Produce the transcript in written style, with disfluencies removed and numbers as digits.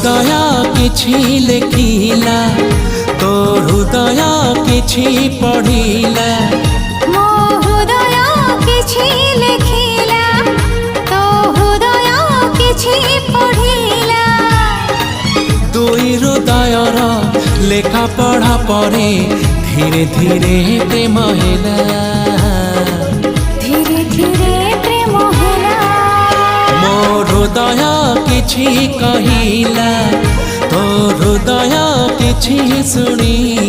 हृदय किछि लेखिला तो हृदय किछि पढ़िला मो हृदय किछि लेखिला तो हृदय किछि पढ़िला दुई हृदयर लेखा पढ़ा परे धीरे धीरे प्रेम होला धीरे धीरे प्रेम होला मो हृदय किछि कहिला तो हृदय किछि सुनी